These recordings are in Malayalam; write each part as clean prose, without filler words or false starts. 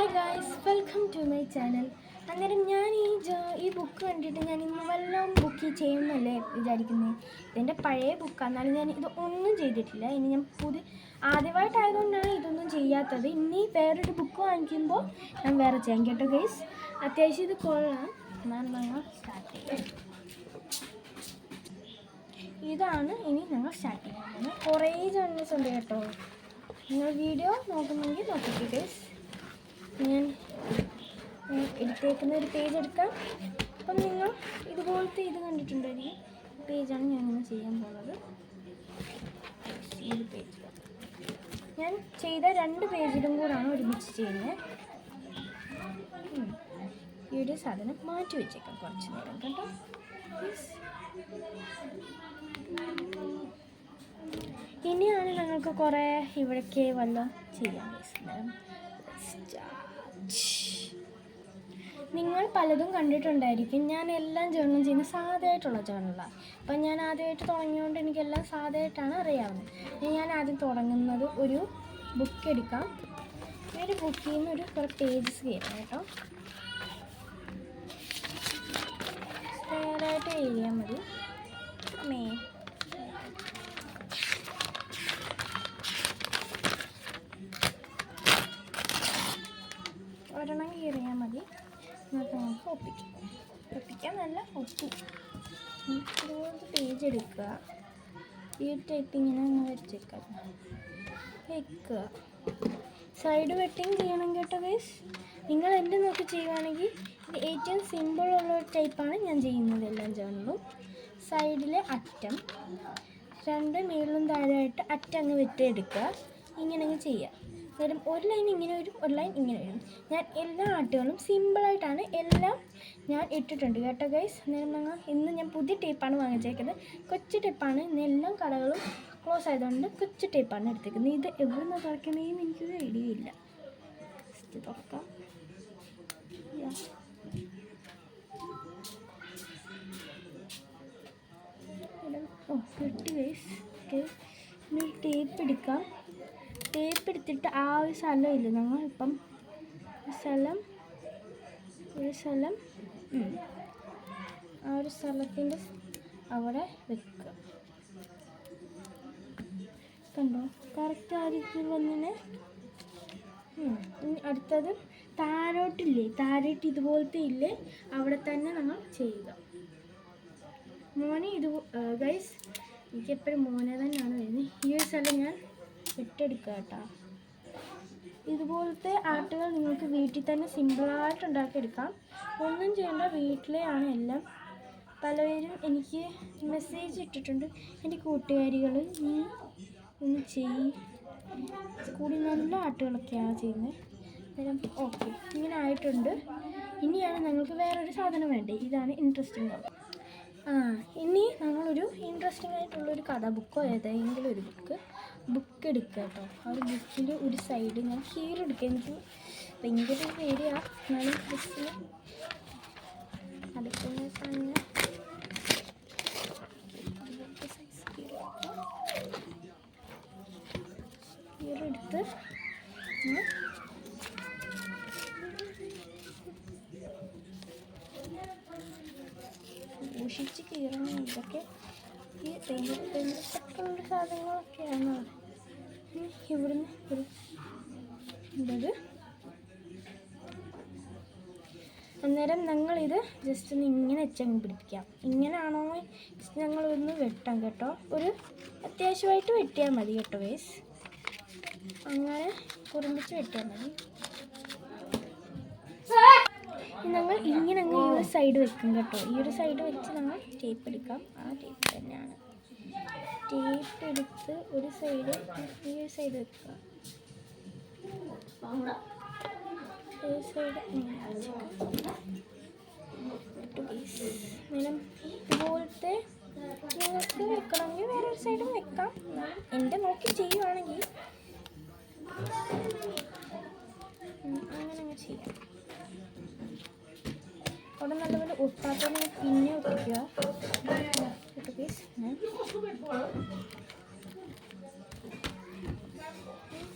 Hi guys, welcome to my channel. അന്നേരം ഞാൻ ഈ ബുക്ക് കണ്ടിട്ട് ഞാൻ ഇന്ന് വല്ലതും ബുക്ക് ചെയ്യുന്നല്ലേ വിചാരിക്കുന്നത്. ഇതെൻ്റെ പഴയ ബുക്കാണ്, എന്നാലും ഞാൻ ഇത് ഒന്നും ചെയ്തിട്ടില്ല. ഇനി ഞാൻ ആദ്യമായിട്ടായതുകൊണ്ടാണ് ഇതൊന്നും ചെയ്യാത്തത്. ഇനി വേറൊരു ബുക്ക് വാങ്ങിക്കുമ്പോൾ ഞാൻ വേറെ ചെയ്യാം കേട്ടോ ഗൈസ്. അത്യാവശ്യം ഇത് കൊള്ളാം. എന്നാലും ഞങ്ങൾ സ്റ്റാർട്ട് ചെയ്യാം. ഇതാണ് ഇനി ഞങ്ങൾ സ്റ്റാർട്ട് ചെയ്യുന്നത്. കുറേ ജേർണൽസ് ഉണ്ട് കേട്ടോ. നിങ്ങൾ വീഡിയോ നോക്കുന്നെങ്കിൽ നോക്കിക്കോ ഗൈസ്. ഞാൻ എടുത്തേക്കുന്ന ഒരു പേജ് എടുക്കാം. അപ്പം നിങ്ങൾ ഇതുപോലത്തെ ഇത് കണ്ടിട്ടുണ്ടായിരിക്കും. പേജാണ് ഞാനിങ്ങനെ ചെയ്യാൻ പോകുന്നത്. ഈ പേജ് ഞാൻ ചെയ്ത 2 പേജിലും കൂടാണ് ഒരുമിച്ച് ചെയ്യുന്നത്. ഈ ഒരു സാധനം മാറ്റി വെച്ചേക്കാം കുറച്ച് നേരം കേട്ടോ. ഇനിയാണ് ഞങ്ങൾക്ക് കുറേ ഇവിടേക്ക് വല്ലതും ചെയ്യാൻ പറ്റുന്നത്. നിങ്ങൾ പലതും കണ്ടിട്ടുണ്ടായിരിക്കും. ഞാൻ എല്ലാം ജേർണൽ ചെയ്യുന്ന സാധായിട്ടുള്ള ജേർണലാണ്. അപ്പം ഞാൻ ആദ്യമായിട്ട് തുടങ്ങിയതുകൊണ്ട് എനിക്കെല്ലാം സാധായിട്ടാണ് അറിയാവുന്നത്. ഞാൻ ആദ്യം തുടങ്ങുന്നത് ഒരു ബുക്ക് എടുക്കാം. ഒരു ബുക്കിൽ നിന്ന് കുറേ പേജസ് കയറാം കേട്ടോ. സ്ക്വയറായിട്ട് എഴുതിയാൽ മതി. ഒരെണ്ണം കീറിയാൽ മതി. എന്നിട്ട് നമുക്ക് ഒപ്പിക്കാം നല്ല ഇതുപോലത്തെ പേജ് എടുക്കുക. ഈ ടൈപ്പ് ഇങ്ങനെ വരച്ചേക്കുക. സൈഡ് വെട്ടിങ് ചെയ്യണം കേട്ടോ ഗൈസ്. നിങ്ങൾ എൻ്റെ നോക്കി ചെയ്യുവാണെങ്കിൽ ഇത് ഏറ്റവും സിമ്പിളുള്ള ഒരു ടൈപ്പാണ് ഞാൻ ചെയ്യുന്നത്. എല്ലാം ജേർണലും സൈഡിലെ അറ്റം 2 മേളിലും താഴെയായിട്ട് അറ്റം അങ്ങ് വെട്ടിയെടുക്കുക. ഇങ്ങനെ അങ്ങ് ചെയ്യുക. അന്നേരം ഒരു ലൈൻ ഇങ്ങനെ വരും, ഒരു ലൈൻ ഇങ്ങനെ വരും. ഞാൻ എല്ലാ ആർട്ടുകളും സിമ്പിളായിട്ടാണ് എല്ലാം ഞാൻ ഇട്ടിട്ടുണ്ട് കേട്ടോ ഗൈസ്. അന്നേരം ഇന്ന് ഞാൻ പുതിയ ടേപ്പാണ് വാങ്ങിച്ചേക്കുന്നത്. കൊച്ചു ടേപ്പാണ്. ഇന്ന് എല്ലാ കടകളും ക്ലോസ് ആയതുകൊണ്ട് കൊച്ചു ടേപ്പാണ് എടുത്തേക്കുന്നത്. ഇത് എവിടെ നിന്ന് തുറക്കണേന്ന് എനിക്കൊരു ഐഡിയ ഇല്ല. ജസ്റ്റ് തുറക്കാം. കിട്ടി ഗൈസ്. ഇനി ടേപ്പ് എടുക്കാം. ടേപ്പ് എടുത്തിട്ട് ആ ഒരു സ്ഥലം ഇല്ല, ഞങ്ങളിപ്പം ആ ഒരു സ്ഥലത്തിൻ്റെ അവിടെ വെക്കുക. കണ്ടോ, കറക്റ്റ് ആയിരിക്കും വന്നിനെ. അടുത്തത് താഴോട്ട് ഇതുപോലത്തെ ഇല്ലേ, അവിടെ തന്നെ നമ്മൾ ചെയ്യുക. മോനെ ഗൈസ്, എനിക്കെപ്പോഴും മോനെ തന്നെയാണ് വരുന്നത്. ഈ ഒരു സ്ഥലം ഞാൻ ഇട്ടെടുക്കുക കേട്ടോ. ഇതുപോലത്തെ ആർട്ടുകൾ നിങ്ങൾക്ക് വീട്ടിൽ തന്നെ സിമ്പിളായിട്ട് ഉണ്ടാക്കിയെടുക്കാം. ഒന്നും ചെയ്യേണ്ട, വീട്ടിലെ ആണ് എല്ലാം. പലവരും എനിക്ക് മെസ്സേജ് ഇട്ടിട്ടുണ്ട്, എൻ്റെ കൂട്ടുകാരികൾ നീ ഒന്ന് കൂടി നല്ല ആർട്ടുകളൊക്കെയാണ് ചെയ്യുന്നത്. അന്നേരം ഓക്കെ, ഇങ്ങനെ ആയിട്ടുണ്ട്. ഇനിയാണ് ഞങ്ങൾക്ക് വേറൊരു സാധനം വേണ്ടേ. ഇതാണ് ഇൻട്രസ്റ്റിംഗ്. ഇനി നമ്മളൊരു ഇൻട്രസ്റ്റിംഗ് ആയിട്ടുള്ളൊരു കഥ ബുക്കോ ഏതെങ്കിലും ഒരു ബുക്ക് എടുക്കുക കേട്ടോ. ആ ഒരു ബുക്കിൽ ഒരു സൈഡ് ഞാൻ കീറെടുക്കുക. എനിക്ക് ഭയങ്കര പേടിയാണ്. എന്നാലും ബുക്കിൽ അടുക്കുന്ന സാധനം കീറെടുത്ത് സൂക്ഷിച്ച് കീറണം. ഇതൊക്കെ ഈ പെയിൻ്റൊക്കെയുള്ള സാധനങ്ങളൊക്കെയാണ്. ഇവിടുന്ന് അന്നേരം ഞങ്ങളിത് ജസ്റ്റ് ഒന്ന് ഇങ്ങനെ വെച്ചങ്ങ് പിടിപ്പിക്കാം. ഇങ്ങനെയാണോ ഞങ്ങളൊന്ന് വെട്ടാം കേട്ടോ. ഒരു അത്യാവശ്യമായിട്ട് വെട്ടിയാൽ മതി കേട്ടോ ഗൈസ്. അങ്ങനെ കുറുമ്പിച്ച് വെട്ടിയാൽ മതി. ഞങ്ങൾ ഇങ്ങനെ അങ്ങ് ഈ ഒരു സൈഡ് വെക്കും കേട്ടോ. ഈ ഒരു സൈഡ് വെച്ച് നമ്മൾ ടേപ്പ് എടുക്കാം. ആ ടേപ്പ് തന്നെയാണ്. ടേപ്പ് എടുത്ത് ഒരു സൈഡ് ഈ ഒരു സൈഡ് വെക്കുക. ഈ സൈഡ് ഇതുപോലത്തെ നിങ്ങൾക്ക് വെക്കണമെങ്കിൽ വേറൊരു സൈഡും വെക്കാം. എൻ്റെ നോക്കി ചെയ്യുവാണെങ്കിൽ അങ്ങനെ ചെയ്യാം. അവിടെ നല്ലപോലെ ഒട്ടാത്തോടെ പിന്നെ ഒട്ടിക്കുക.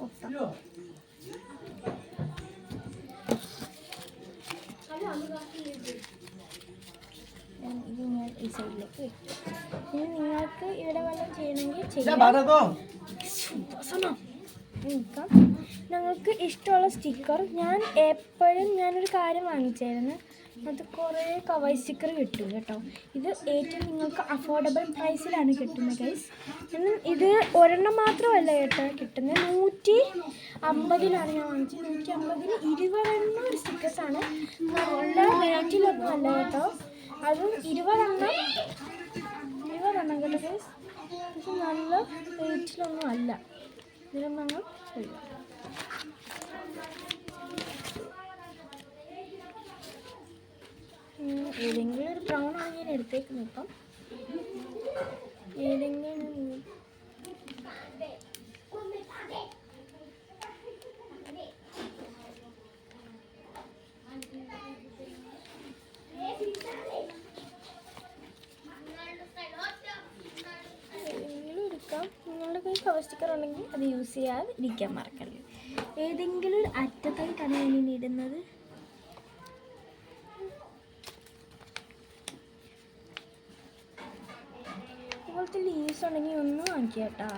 ഒട്ടാം. ഇനി നിങ്ങൾക്ക് ഇവിടെ വല്ലതും ചെയ്യണമെങ്കിൽ ചെയ്യാം. ഞങ്ങൾക്ക് ഇഷ്ടമുള്ള സ്റ്റിക്കർ ഞാനൊരു കാര്യം വാങ്ങിച്ചായിരുന്നു. അത് കുറേ കവർ സ്റ്റിക്കർ കിട്ടും കേട്ടോ. ഇത് ഏറ്റവും നിങ്ങൾക്ക് അഫോർഡബിൾ പ്രൈസിലാണ് കിട്ടുന്നത് ഗൈസ്. ഇത് ഒരെണ്ണം മാത്രമല്ല കേട്ടോ കിട്ടുന്നത്, 150-ലാണ് ഞാൻ വാങ്ങിച്ചത്. 150-ന് 20 ഒരു സ്റ്റിക്കേഴ്സാണ്. നല്ല റേറ്റിലൊന്നും അല്ല കേട്ടോ. അതും 20 കേട്ടോ ഗൈസ്. പക്ഷെ നല്ല റേറ്റിലൊന്നും അല്ല. ഇതിലൊന്നും ചെയ്യാം. ഏതെങ്കിലും ഒരു ബ്രൗൺ ആണ് ഞാൻ എടുത്തേക്കുന്നത്. ഇപ്പം ഏതെങ്കിലും എടുക്കാം. നിങ്ങളുടെ കയ്യിൽ കവർ സ്റ്റിക്കർ ഉണ്ടെങ്കിൽ അത് യൂസ് ചെയ്യാതെ ഇരിക്കാൻ മറക്കല്ലേ. ഏതെങ്കിലും ഒരു അറ്റത്തായിട്ടാണ് ഞാൻ ഇനി ഇടുന്നത്. ഇതുപോലത്തെ ലീവ്സ് ഉണ്ടെങ്കിൽ ഒന്നും വാങ്ങിക്കുക കേട്ടോ.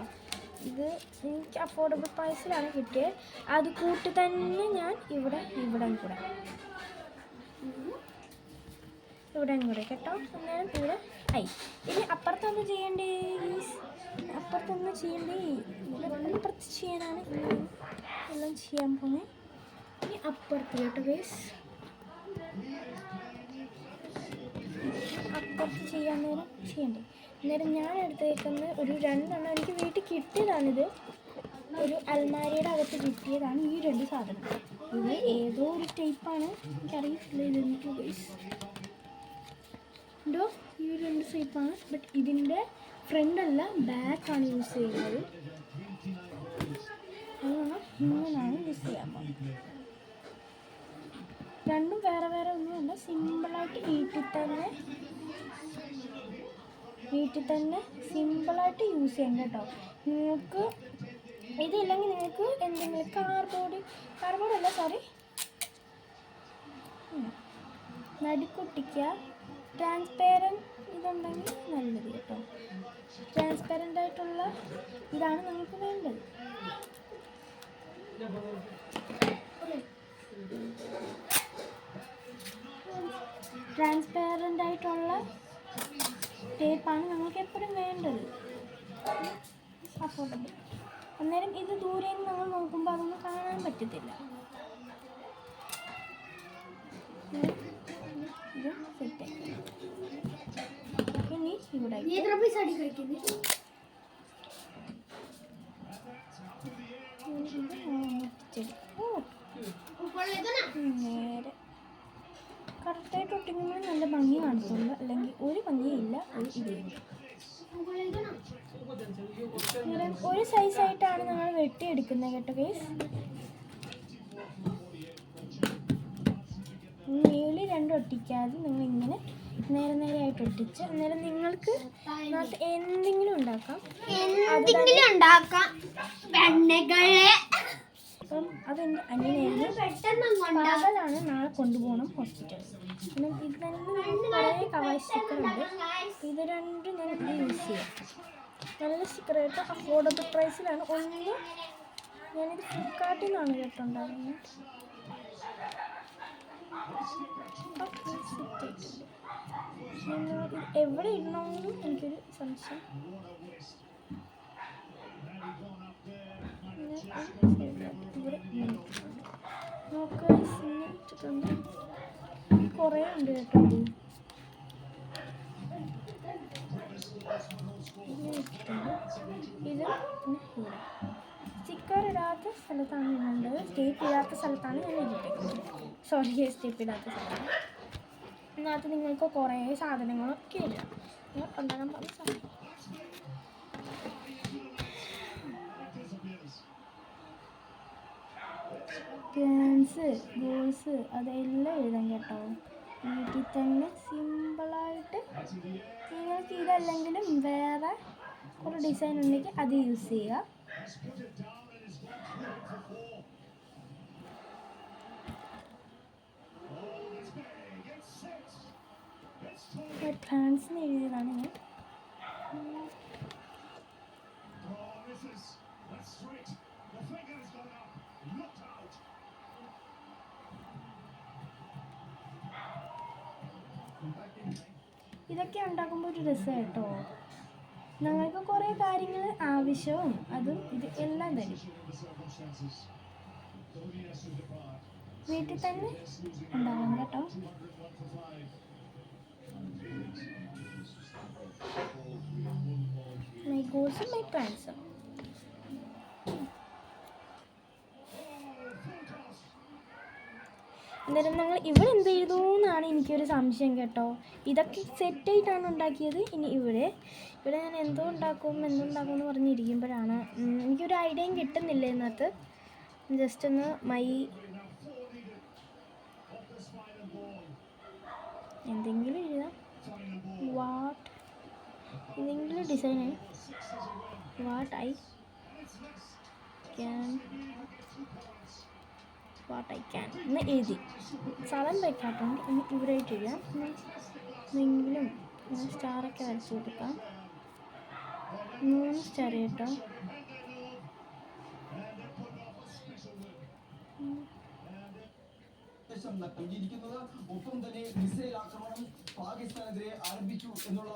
ഇത് എനിക്ക് അഫോർഡബിൾ പ്രൈസിലാണ് കിട്ടിയത്. അത് കൂട്ടി തന്നെ ഞാൻ ഇവിടെയും കൂടെ കേട്ടോ. അന്നേരം ഇവിടെ ഇനി അപ്പുറത്തൊന്ന് ചെയ്യണ്ടേ, അപ്പുറത്ത് ചെയ്യാനാണ് എല്ലാം ചെയ്യാൻ പോകുന്നത്. ഇനി അപ്പുറത്ത് കേട്ടോ ഗൈസ്, അപ്പുറത്ത് ചെയ്യണ്ടേ. അന്നേരം ഞാൻ എടുത്തേക്കുന്ന ഒരു 2 എണ്ണം എനിക്ക് വീട്ടിൽ കിട്ടിയതാണിത്. ഒരു അൽമാരിയുടെ അകത്ത് കിട്ടിയതാണ് ഈ 2 സാധനം. ഇത് ഏതോ ഒരു ടൈപ്പാണ്, എനിക്കറിയില്ല ഇതെനിക്ക് ഗൈസ്. ഈ 2 ടൈപ്പാണ്. ബട്ട് ഇതിൻ്റെ ഫ്രണ്ടല്ല ബാക്കാണ് യൂസ് ചെയ്യുന്നത്. ഇങ്ങനെയാണ് യൂസ് ചെയ്യാൻ പോകുന്നത്. രണ്ടും വേറെ ഒന്നുമല്ല, സിമ്പിളായിട്ട് വീട്ടിൽ തന്നെ സിമ്പിളായിട്ട് യൂസ് ചെയ്യാം കേട്ടോ. നിങ്ങൾക്ക് ഇതില്ലെങ്കിൽ നിങ്ങൾക്ക് എന്തെങ്കിലും കാർഡ്ബോർഡല്ല നടുക്കൊട്ടിക്കുക. ട്രാൻസ്പെറൻറ്റ് ഇതുണ്ടെങ്കിൽ നല്ലത് കേട്ടോ. ട്രാൻസ്പെറൻ്റ് ആയിട്ടുള്ള ഇതാണ് നിങ്ങൾക്ക് വേണ്ടത്. ട്രാൻസ്പെറൻ്റ് ആയിട്ടുള്ള ടേപ്പാണ് നമുക്ക് എപ്പോഴും വേണ്ടത്. അഫോർഡബിൾ. അന്നേരം ഇത് ദൂരെ നിന്ന് നമ്മൾ നോക്കുമ്പോൾ അതൊന്നും കാണാൻ പറ്റത്തില്ല. ഇത് സെറ്റായി. ഇനി ഇവിടെ നേരെ കറക്റ്റായിട്ട് ഒട്ടിക്കുമ്പോൾ നല്ല ഭംഗി കാണത്തുള്ളൂ, അല്ലെങ്കിൽ ഒരു ഭംഗിയില്ല. ഒരു സൈസായിട്ടാണ് നമ്മൾ വെട്ടിയെടുക്കുന്നത് കേട്ടോ ഗൈസ്. നീളി 2 ഒട്ടിക്കാതെ നിങ്ങൾ ഇങ്ങനെ നേരെയായിട്ട് ഒട്ടിച്ച് അന്നേരം നിങ്ങൾക്ക് എന്തെങ്കിലും ഉണ്ടാക്കാം. അപ്പം അതെൻ്റെ അനിയനായിരുന്നു. പകലാണ് നാളെ കൊണ്ടുപോകണം ഹോസ്പിറ്റലിൽ. കാരണം ഇത് തന്നെ കുറേ കവർ സ്റ്റിക്കറുണ്ട്. ഇത് 2 ഞാൻ യൂസ് ചെയ്യാം. നല്ല സ്റ്റിക്കറായിട്ട് അഫോർഡബിൾ പ്രൈസിലാണ്. ഞാനിത് ഫ്ലിപ്കാർട്ടിൽ നിന്നാണ് കേട്ടോ ഉണ്ടാകുന്നത്. എവിടെ ഇടണമെന്നും എനിക്കൊരു സംശയം. കുറേ ഉണ്ട് കേട്ടോ. ഇത് സ്റ്റിക്കർ ഇടാത്ത സ്ഥലത്താണ് ഞാനുള്ളത്. സ്റ്റേപ്പ് ഇടാത്ത സ്ഥലത്താണ് ഞാൻ ഇട്ടിട്ടേക്കുന്നത്. സ്റ്റേപ്പ് ഇടാത്ത സ്ഥലത്താണ്. ഇതിനകത്ത് നിങ്ങൾക്ക് കുറേ സാധനങ്ങളൊക്കെ ഇടാം. ഉണ്ടാകാൻ പോകുന്ന സാധനം പ്ലാൻസ്, ഗോൾസ് അതെല്ലാം എഴുതാം കേട്ടോ. വീട്ടിൽ തന്നെ സിമ്പിളായിട്ട്. നിങ്ങൾക്ക് ഇതല്ലെങ്കിലും വേറെ ഒരു ഡിസൈൻ ഉണ്ടെങ്കിൽ അത് യൂസ് ചെയ്യുക. പ്ലാൻസിന് എഴുതിയതാണ് ഞാൻ. ഇതൊക്കെ ഉണ്ടാക്കുമ്പോൾ ഒരു രസം കേട്ടോ. നിങ്ങൾക്ക് കുറേ കാര്യങ്ങൾ ആവശ്യവും അതും ഇത് എല്ലാം തരും. വീട്ടിൽ തന്നെ ഉണ്ടാവും കേട്ടോ. മൈ ഗോൾസും മൈ പ്ലാൻസും. അന്നേരം ഞങ്ങൾ ഇവിടെ എന്ത് ചെയ്തു എന്നാണ് എനിക്കൊരു സംശയം കേട്ടോ. ഇതൊക്കെ സെറ്റായിട്ടാണ് ഉണ്ടാക്കിയത്. ഇനി ഇവിടെ ഞാൻ എന്തുണ്ടാക്കും എന്ന് പറഞ്ഞിരിക്കുമ്പോഴാണ് എനിക്കൊരു ഐഡിയയും കിട്ടുന്നില്ല. ഇതിനകത്ത് ജസ്റ്റ് ഒന്ന് എന്തെങ്കിലും എഴുതാം. എന്തെങ്കിലും ഡിസൈൻ വാട്ട് ഐ ക്യാൻ എന്ന് എഴുതി സ്ഥലം വെക്കാട്ടുണ്ട്. ഇനി ഇവിടെയായിട്ട് എഴുതാം. എന്തെങ്കിലും സ്റ്റാറൊക്കെ വരച്ച് കൊടുക്കാം. 3 സ്റ്റാർ കേട്ടോ. ഒപ്പം തന്നെ മിസൈൽ ആക്രമണം പാകിസ്ഥാനെതിരെ ആരംഭിച്ചു എന്നുള്ള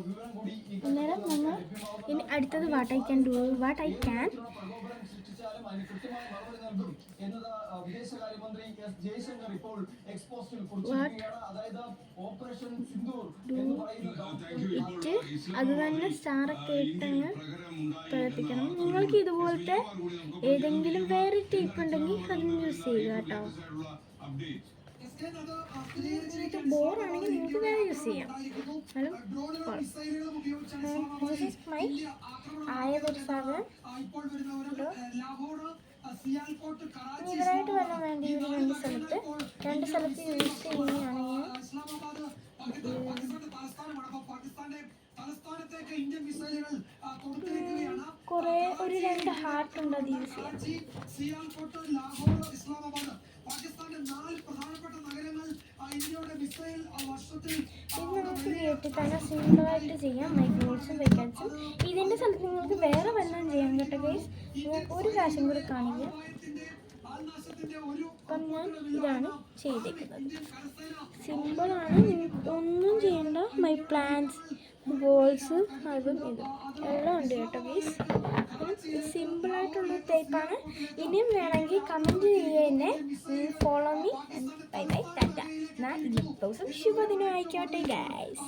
വിവരം കൂടി അന്നേരം നമ്മൾ ഇനി അടുത്തത് വാട്ട് ഐ ക്യാൻ സൃഷ്ടിച്ചാലും അതിന് കൃത്യമായ മറുപടി നൽകും എന്നത് വിദേശകാര്യമന്ത്രി എസ് ജയശങ്കർ ഇപ്പോൾ എക്സ്പോസ്റ്റിൽ കുറിച്ചിരിക്കുകയാണ്. അതായത് ഓപ്പറേഷൻ സിന്ദൂർ എന്ന് പറയുന്നത് അത് തന്നെ സ്റ്റാറൊക്കെ ഇട്ടങ്ങ് പ്രവർത്തിക്കണം. നിങ്ങൾക്ക് ഇതുപോലത്തെ ഏതെങ്കിലും വേറെ ടൈപ്പ് ഉണ്ടെങ്കിൽ അതും യൂസ് ചെയ്യുക കേട്ടോ. ബോറാണെങ്കിൽ നിങ്ങൾക്ക് വേറെ യൂസ് ചെയ്യാം. ഇവരായിട്ട് വരാൻ വേണ്ടി രണ്ട് സ്ഥലത്ത് യൂസ് ചെയ്യുകയാണെങ്കിൽ കുറേ ഒരു 2 ഹാർട്ട് ഉണ്ട്. അത് യൂസ് ചെയ്യാം. ഇത് നമുക്ക് വീട്ടിൽ തന്നെ സിമ്പിളായിട്ട് ചെയ്യാം. മൈ ഗോൾസും വേക്കൻസും. ഇതിൻ്റെ സ്ഥലത്ത് നിങ്ങൾക്ക് വേറെ വല്ലതും ചെയ്യാം കേട്ടോ ഗൈസ്. നിങ്ങൾക്ക് ഒരു പ്രാവശ്യം കൂടി കാണിക്കുക. അപ്പം ഞാൻ ഇതാണ് ചെയ്തേക്കുന്നത്. സിമ്പിളാണ്. ഒന്നും ചെയ്യണ്ട. മൈ പ്ലാൻസ് ഗോൾസ് അതും ഇതും എല്ലാം ഉണ്ട് കേട്ടോ ഗൈസ്. സിമ്പിളായിട്ടുള്ള ടൈപ്പാണ്. ഇനിയും വേണമെങ്കിൽ കമൻറ്റ് ചെയ്യുക. എന്നെ follow me and bye bye Tata. എന്നാൽ ഈ ദിവസം ശുഭദിനം ആയിക്കോട്ടെ ഗൈസ്.